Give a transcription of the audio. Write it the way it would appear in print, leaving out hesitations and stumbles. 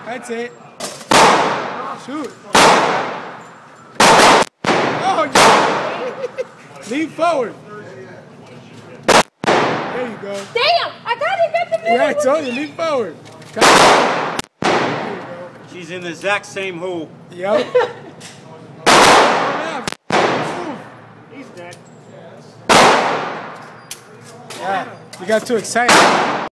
That's it. Shoot. Oh, yeah. Lean forward. There you go. Damn! I got it. Got the middle. Yeah, I told you. Lean forward. She's in the exact same hole. Yep. He's dead. Yeah. You got too excited.